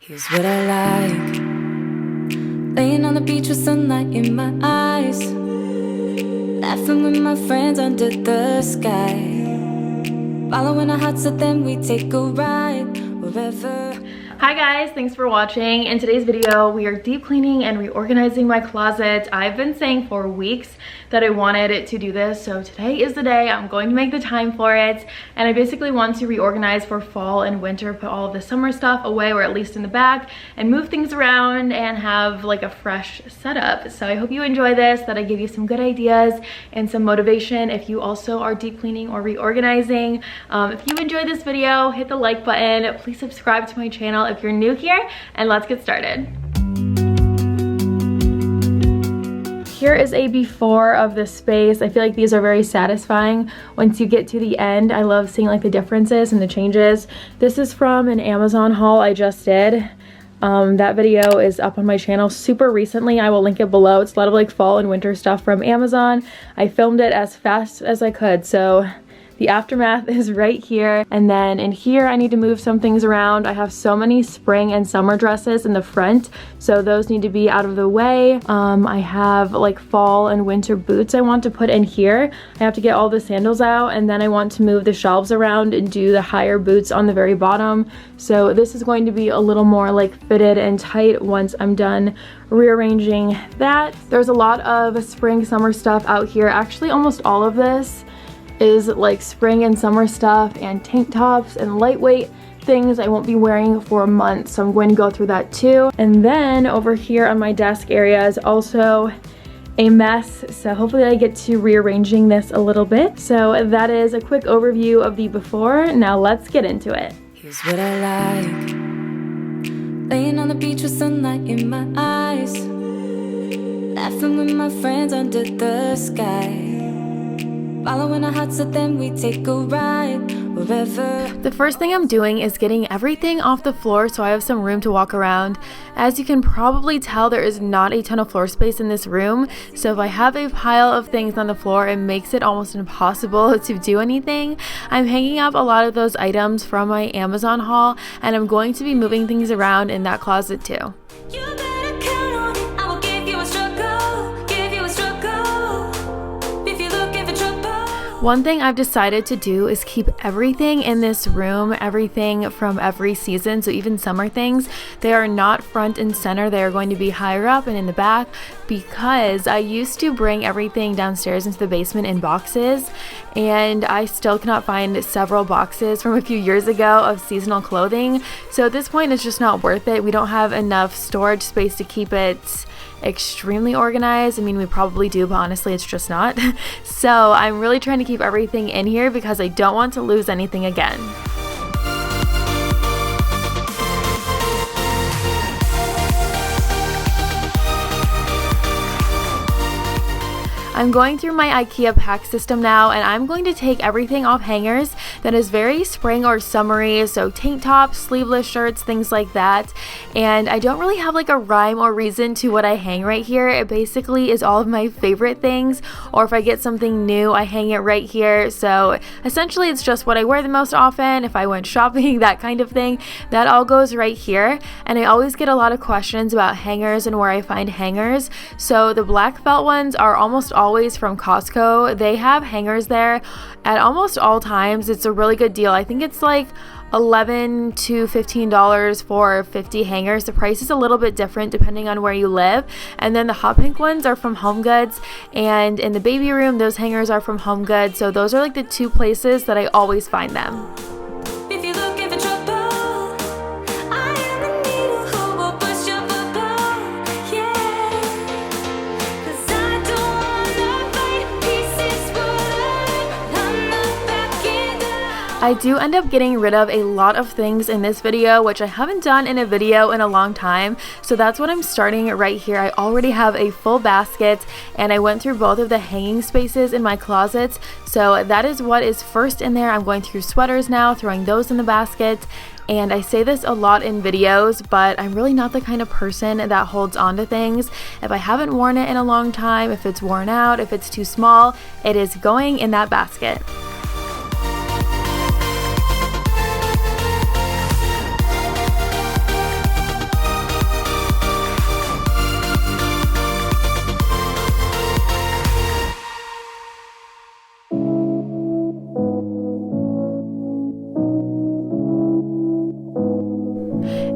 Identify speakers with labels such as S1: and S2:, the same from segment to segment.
S1: Here's what I like. Laying on the beach with sunlight in my eyes, laughing with my friends under the sky, following our hearts, so then we take a ride wherever.
S2: Hi guys, thanks for watching. In today's video, we are deep cleaning and reorganizing my closet. I've been saying for weeks that I wanted to do this, so today is the day. I'm going to make the time for it, and I basically want to reorganize for fall and winter, put all of the summer stuff away, or at least in the back, and move things around and have like a fresh setup. So I hope you enjoy this, that I give you some good ideas and some motivation if you also are deep cleaning or reorganizing. If you enjoyed this video, hit the like button. Please subscribe to my channel if you're new here, and let's get started. Here is a before of the space. I feel like these are very satisfying once you get to the end. I love seeing like the differences and the changes. This is from an Amazon haul I just did. That video is up on my channel super recently. I will link it below. It's a lot of like fall and winter stuff from Amazon. I filmed it as fast as I could, so the aftermath is right here. And then in here, I need to move some things around. I have so many spring and summer dresses in the front, so those need to be out of the way. I have like fall and winter boots I want to put in here. I have to get all the sandals out, and then I want to move the shelves around and do the higher boots on the very bottom. So this is going to be a little more like fitted and tight once I'm done rearranging that. There's a lot of spring summer stuff out here. Actually, almost all of this is like spring and summer stuff and tank tops and lightweight things I won't be wearing for months, so I'm going to go through that too. And then over here on my desk area is also a mess, so hopefully I get to rearranging this a little bit. So that is a quick overview of the before. Now let's get into it.
S1: Here's what I like. Laying on the beach with sunlight in my eyes, laughing with my friends under the sky, following our hearts, so then we take a ride wherever.
S2: The first thing I'm doing is getting everything off the floor so I have some room to walk around. As you can probably tell, there is not a ton of floor space in this room, so if I have a pile of things on the floor, it makes it almost impossible to do anything. I'm hanging up a lot of those items from my Amazon haul, and I'm going to be moving things around in that closet too. One thing I've decided to do is keep everything in this room, everything from every season, so even summer things, they are not front and center. They are going to be higher up and in the back, because I used to bring everything downstairs into the basement in boxes, and I still cannot find several boxes from a few years ago of seasonal clothing. So at this point, it's just not worth it. We don't have enough storage space to keep it extremely organized. I mean, we probably do, but honestly it's just not. So I'm really trying to keep everything in here because I don't want to lose anything again. I'm going through my Ikea Pax System now, and I'm going to take everything off hangers that is very spring or summery, so tank tops, sleeveless shirts, things like that. And I don't really have like a rhyme or reason to what I hang right here. It basically is all of my favorite things, or if I get something new, I hang it right here. So essentially it's just what I wear the most often, if I went shopping, that kind of thing. That all goes right here. And I always get a lot of questions about hangers and where I find hangers. So the black felt ones are almost always from Costco. They have hangers there at almost all times. It's a really good deal. I think it's like $11 to $15 for 50 hangers. The price is a little bit different depending on where you live. And then the hot pink ones are from Home Goods, and in the baby room, those hangers are from Home Goods. So those are like the two places that I always find them. I do end up getting rid of a lot of things in this video, which I haven't done in a video in a long time. So that's what I'm starting right here. I already have a full basket, and I went through both of the hanging spaces in my closets. So that is what is first in there. I'm going through sweaters now, throwing those in the basket. And I say this a lot in videos, but I'm really not the kind of person that holds on to things. If I haven't worn it in a long time, if it's worn out, if it's too small, it is going in that basket.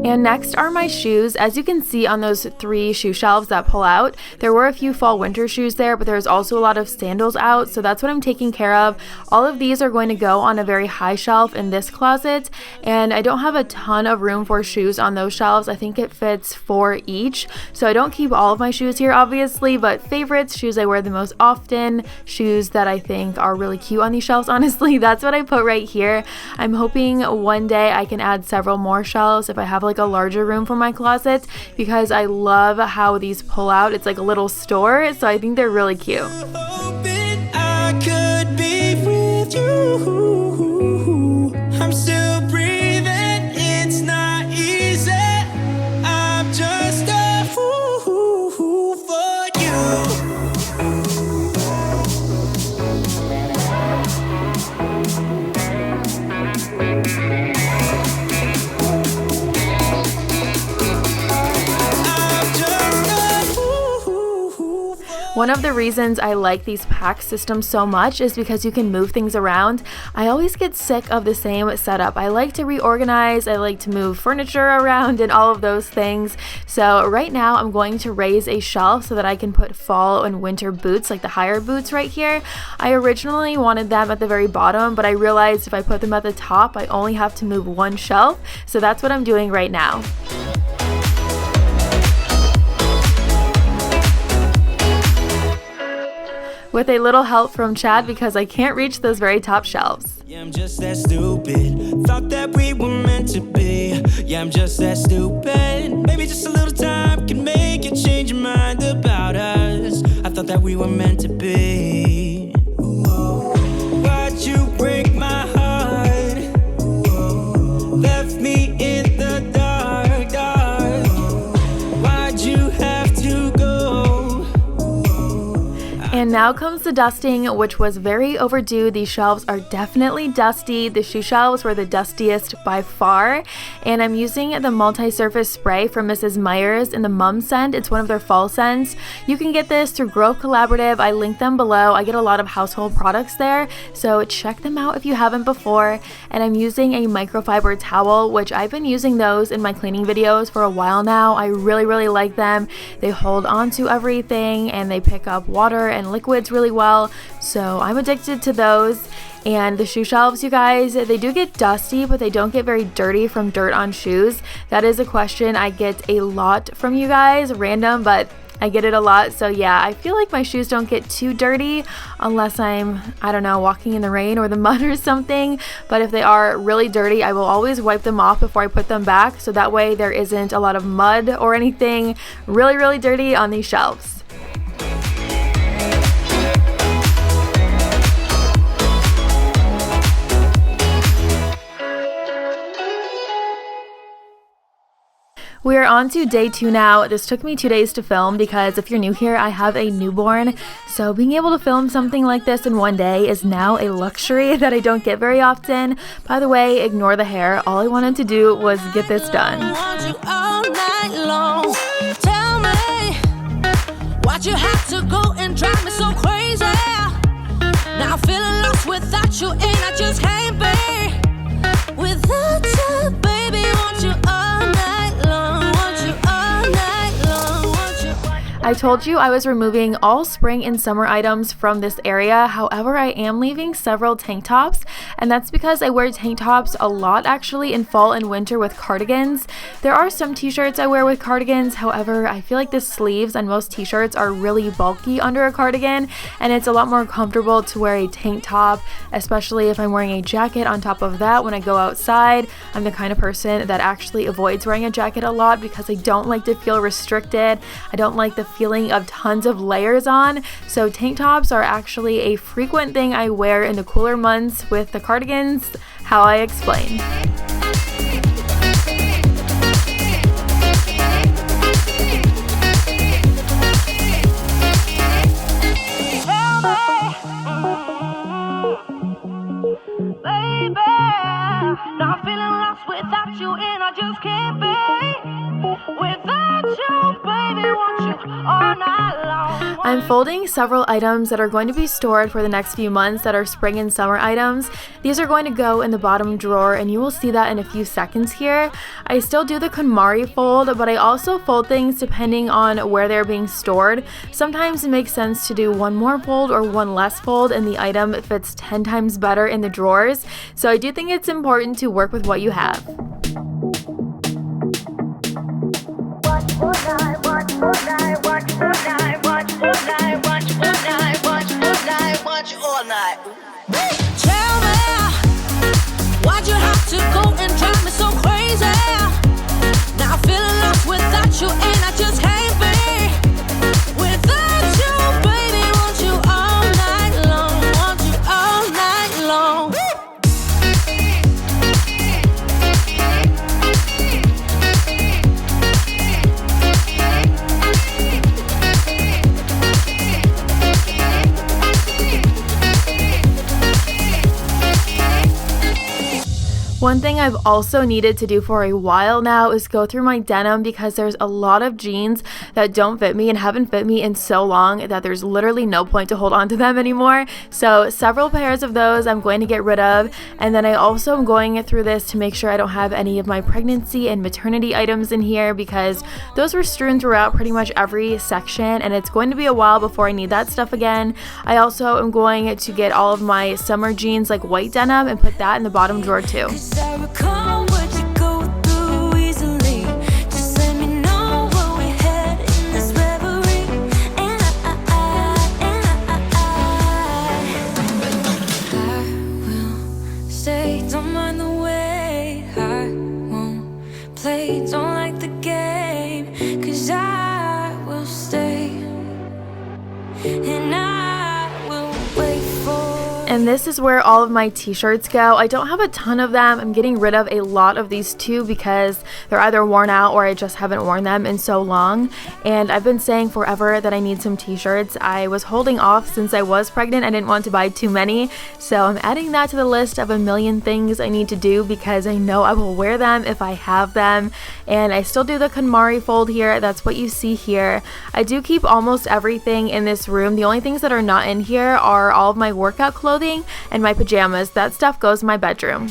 S2: And next are my shoes. As you can see on those 3 shoe shelves that pull out, there were a few fall winter shoes there, but there's also a lot of sandals out, so that's what I'm taking care of. All of these are going to go on a very high shelf in this closet, and I don't have a ton of room for shoes on those shelves. I think it fits 4 each, so I don't keep all of my shoes here obviously, but favorites, shoes I wear the most often, shoes that I think are really cute on these shelves, honestly, that's what I put right here. I'm hoping one day I can add several more shelves if I have like a larger room for my closet, because I love how these pull out. It's like a little store, so I think they're really cute.
S1: I'm still breathing, it's not easy. I'm just a fool for you.
S2: One of the reasons I like these Pax systems so much is because you can move things around. I always get sick of the same setup. I like to reorganize, I like to move furniture around and all of those things. So right now I'm going to raise a shelf so that I can put fall and winter boots, like the higher boots right here. I originally wanted them at the very bottom, but I realized if I put them at the top, I only have to move one shelf. So that's what I'm doing right now. With a little help from Chad because I can't reach those very top shelves.
S1: Yeah, I'm just that stupid. Thought that we were meant to be. Yeah, I'm just that stupid. Maybe just a little time can make you change your mind about us. I thought that we were meant to be. Ooh. Why'd you break my heart? Ooh. Left me in the dark, dark. Why'd you have to go?
S2: And now comes the dusting, which was very overdue. These shelves are definitely dusty. The shoe shelves were the dustiest by far. And I'm using the multi-surface spray from Mrs. Meyer's in the Mum scent. It's one of their fall scents. You can get this through Grove Collaborative. I link them below. I get a lot of household products there, so check them out if you haven't before. And I'm using a microfiber towel, which I've been using those in my cleaning videos for a while now. I really like them. They hold on to everything and they pick up water and liquids really well, so I'm addicted to those. And the shoe shelves, you guys, they do get dusty, but they don't get very dirty from dirt on shoes. That is a question I get a lot from you guys, random, but I get it a lot. So yeah, I feel like my shoes don't get too dirty unless I'm, I don't know, walking in the rain or the mud or something. But if they are really dirty, I will always wipe them off before I put them back, so that way there isn't a lot of mud or anything really dirty on these shelves. We are on to day 2 now. This took me 2 days to film because if you're new here, I have a newborn. So being able to film something like this in one day is now a luxury that I don't get very often. By the way, ignore the hair. All I wanted to do was get this done.
S1: Tell me, why'd you have to go and drive me so crazy? Now I'm feeling lost without you, and I just can't be without you, baby. Want you all night long, want you all night long, want you.
S2: I told you I was removing all spring and summer items from this area. However, I am leaving several tank tops, and that's because I wear tank tops a lot actually in fall and winter with cardigans. There are some t-shirts I wear with cardigans. However, I feel like the sleeves on most t-shirts are really bulky under a cardigan, and it's a lot more comfortable to wear a tank top, especially if I'm wearing a jacket on top of that when I go outside. I'm the kind of person that actually avoids wearing a jacket a lot because I don't like to feel restricted. I don't like the feeling of tons of layers on, so tank tops are actually a frequent thing I wear in the cooler months with the cardigans, how I explained.
S1: Not feeling lost without you, and I just can't be without you, baby. Want you all night long.
S2: I'm folding several items that are going to be stored for the next few months that are spring and summer items. These are going to go in the bottom drawer, and you will see that in a few seconds here. I still do the KonMari fold, but I also fold things depending on where they're being stored. Sometimes it makes sense to do one more fold or one less fold, and the item fits 10 times better in the drawers. So I do think it's important to work with what you have.
S1: Tell me, why'd you have to go and drive me so crazy? Now I'm feeling lost without you, and I just can't be without you, baby. Want you all night long, want you all night long.
S2: One thing I've also needed to do for a while now is go through my denim, because there's a lot of jeans that don't fit me and haven't fit me in so long that there's literally no point to hold on to them anymore. So several pairs of those I'm going to get rid of, and then I also am going through this to make sure I don't have any of my pregnancy and maternity items in here, because those were strewn throughout pretty much every section, and it's going to be a while before I need that stuff again. I also am going to get all of my summer jeans, like white denim, and put that in the bottom drawer too.
S1: I recall what you go through easily. Just let me know where we head in this reverie. And I will stay. Don't mind the way. I won't play. Don't like the game. 'Cause I will stay. And I will wait for.
S2: And this is where all of my t-shirts go. I don't have a ton of them. I'm getting rid of a lot of these too, because they're either worn out or I just haven't worn them in so long. And I've been saying forever that I need some t-shirts. I was holding off since I was pregnant. I didn't want to buy too many. So I'm adding that to the list of a million things I need to do, because I know I will wear them if I have them. And I still do the KonMari fold here. That's what you see here. I do keep almost everything in this room. The only things that are not in here are all of my workout clothing and my pajamas. That stuff goes in my bedroom.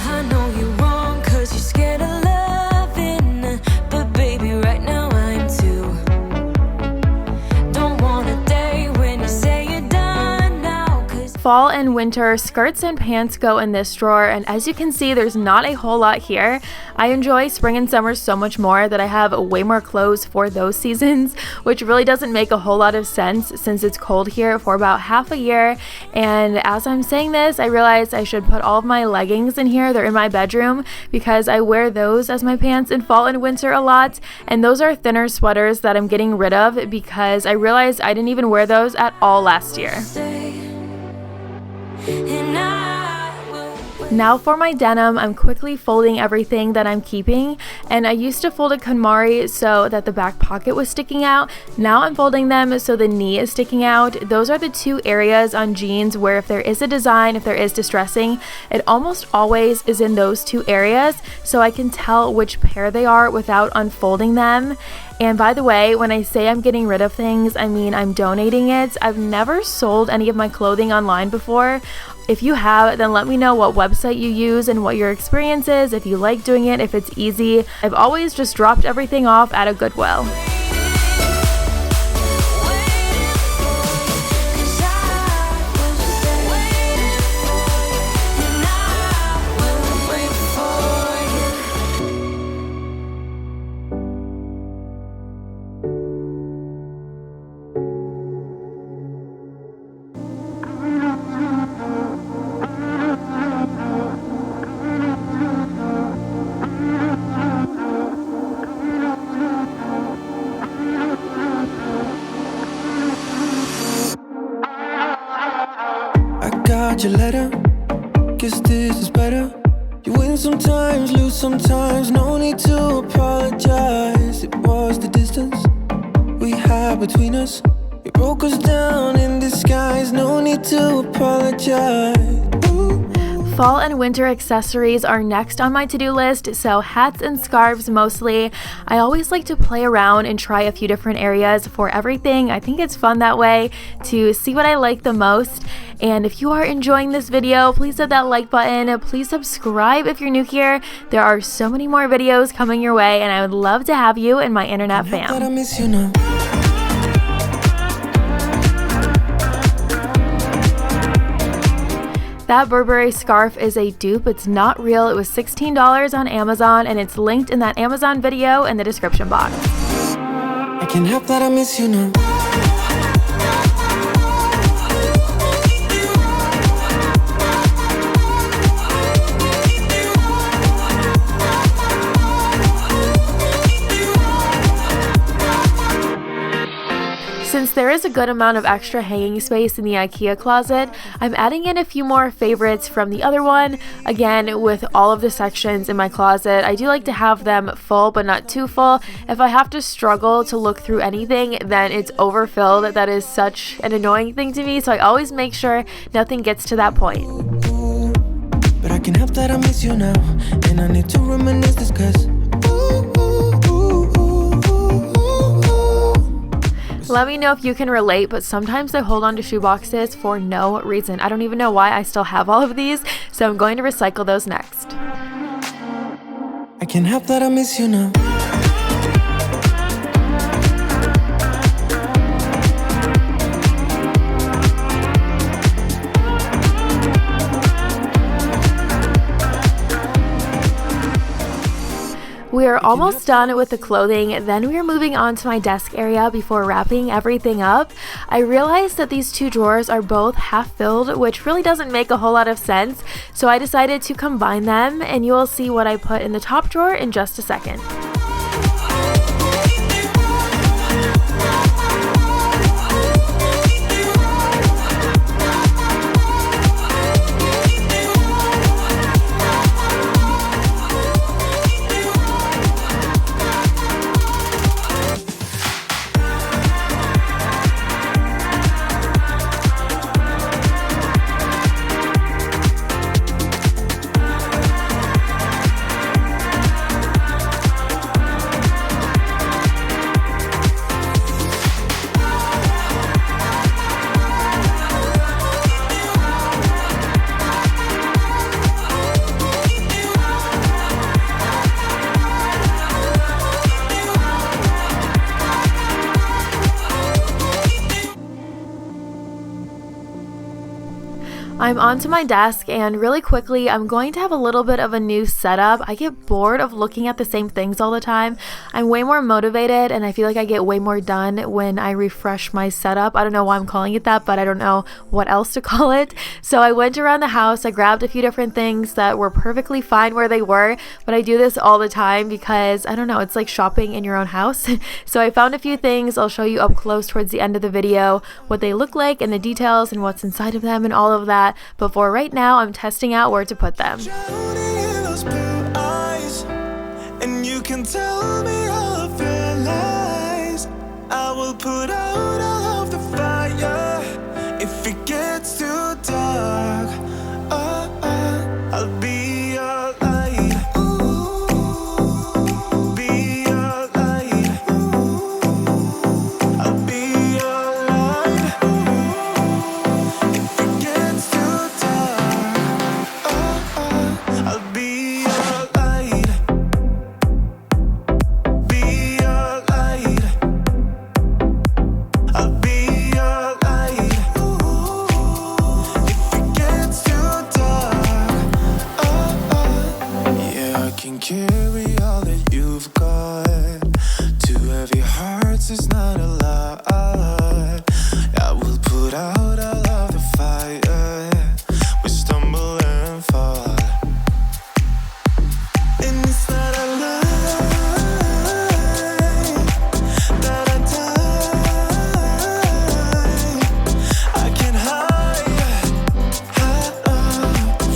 S1: I know you're wrong 'cause you're scared of loving, but baby, right now I'm too. Don't want a day when you say you're done now, 'cause
S2: Fall and winter skirts and pants go in this drawer, and as you can see, there's not a whole lot here. I enjoy spring and summer so much more that I have way more clothes for those seasons, which really doesn't make a whole lot of sense since it's cold here for about half a year. And as I'm saying this, I realized I should put all of my leggings in here. They're in my bedroom because I wear those as my pants in fall and winter a lot. And those are thinner sweaters that I'm getting rid of because I realized I didn't even wear those at all last year.
S1: stay. And I will wait.
S2: Now for my denim, I'm quickly folding everything that I'm keeping, and I used to fold a KonMari so that the back pocket was sticking out. Now I'm folding them so the knee is sticking out. Those are the two areas on jeans where if there is a design, if there is distressing, it almost always is in those two areas, so I can tell which pair they are without unfolding them. And by the way, when I say I'm getting rid of things, I mean I'm donating it. I've never sold any of my clothing online before. If you have, then let me know what website you use and what your experience is, if you like doing it, if it's easy. I've always just dropped everything off at a Goodwill.
S3: Your letter, guess this is better. You win sometimes, lose sometimes. No need to apologize. It was the distance we had between us. It broke us down in disguise. No need to apologize. Ooh.
S2: Fall and winter accessories are next on my to-do list, so hats and scarves mostly. I always like to play around and try a few different areas for everything. I think it's fun that way to see what I like the most. And if you are enjoying this video, please hit that like button. Please subscribe if you're new here. There are so many more videos coming your way, and I would love to have you in my internet fam. That Burberry scarf is a dupe. It's not real. It was $16 on Amazon, and it's linked in that Amazon video in the description box.
S3: I can't help that I miss you now.
S2: Since there is a good amount of extra hanging space in the Ikea closet, I'm adding in a few more favorites from the other one. Again, with all of the sections in my closet, I do like to have them full, but not too full. If I have to struggle to look through anything, then it's overfilled. That is such an annoying thing to me, so I always make sure nothing gets to that point.
S3: But I can help that I miss you now, and I need to reminisce this 'cause
S2: let me know if you can relate, but sometimes I hold on to shoeboxes for no reason. I don't even know why I still have all of these, so I'm going to recycle those next.
S3: I can't help that I miss you now.
S2: We are almost done with the clothing, then we are moving on to my desk area before wrapping everything up. I realized that these two drawers are both half filled, which really doesn't make a whole lot of sense, so I decided to combine them, and you will see what I put in the top drawer in just a second. I'm onto my desk, and really quickly I'm going to have a little bit of a new setup. I get bored of looking at the same things all the time. I'm way more motivated, and I feel like I get way more done when I refresh my setup. I don't know why I'm calling it that, but I don't know what else to call it. So I went around the house, I grabbed a few different things that were perfectly fine where they were, but I do this all the time because, I don't know, it's like shopping in your own house. So I found a few things. I'll show you up close towards the end of the video what they look like and the details and what's inside of them and all of that. But for right now, I'm testing out where to put them.
S3: And you can tell me all of your lies. I will put out all of the fire if it gets too dark. I'll be your light. Be your light. I'll be your light. If it gets too dark, I'll be your light. Be your light. I'll be your light. If it gets too dark, yeah, I can carry all that you've got. Two heavy hearts is not a lot. I will put out all of the fire. We stumble and fall, and it's not a lie that I die. I can't hide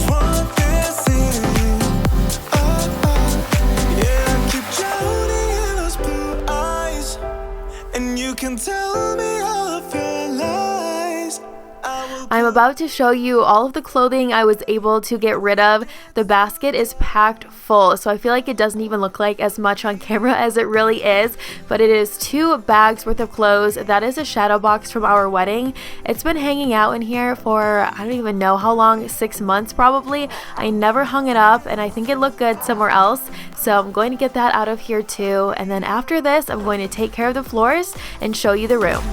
S3: what this is. Yeah, I keep drowning in those blue eyes, and you can tell me all of your lies.
S2: I'm about to show you all of the clothing I was able to get rid of. The basket is packed full, so I feel like it doesn't even look like as much on camera as it really is, but it is 2 bags worth of clothes. That is a shadow box from our wedding. It's been hanging out in here for I don't even know how long, 6 months probably. I never hung it up and I think it looked good somewhere else, so I'm going to get that out of here too. And then after this, I'm going to take care of the floors and show you the room.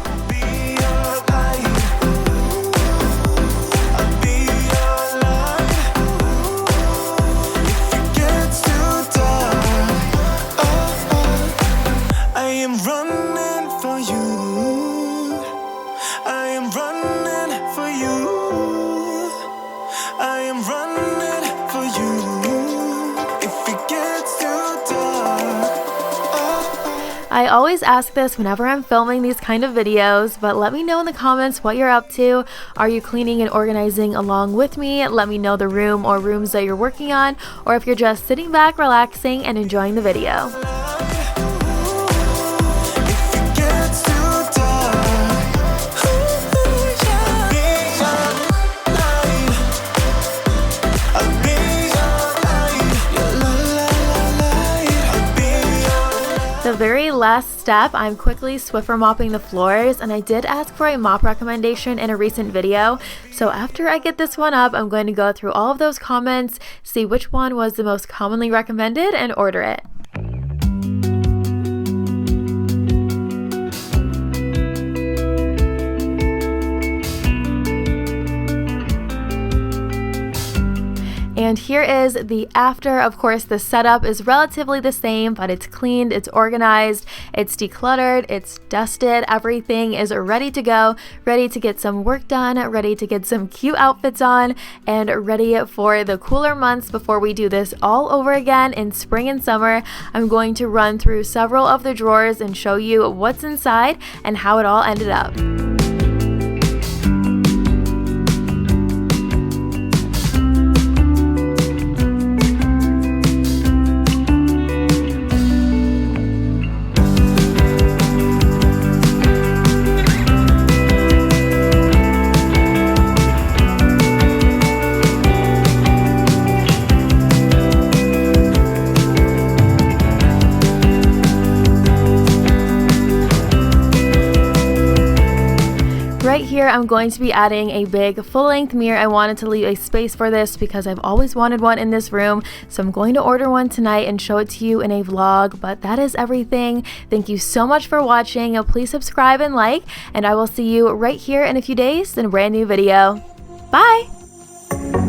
S2: I always ask this whenever I'm filming these kind of videos, but let me know in the comments what you're up to. Are you cleaning and organizing along with me? Let me know the room or rooms that you're working on, or if you're just sitting back, relaxing, and enjoying the video. The very last step, I'm quickly Swiffer mopping the floors, and I did ask for a mop recommendation in a recent video. So after I get this one up, I'm going to go through all of those comments, see which one was the most commonly recommended, and order it. And here is the after. Of course, the setup is relatively the same, but it's cleaned, it's organized, it's decluttered, it's dusted. Everything is ready to go, ready to get some work done, ready to get some cute outfits on, and ready for the cooler months before we do this all over again in spring and summer. I'm going to run through several of the drawers and show you what's inside and how it all ended up. Right here, I'm going to be adding a big full-length mirror. I wanted to leave a space for this because I've always wanted one in this room, so I'm going to order one tonight and show it to you in a vlog. But that is everything. Thank you so much for watching. Please subscribe and like, and I will see you right here in a few days in a brand new video. Bye!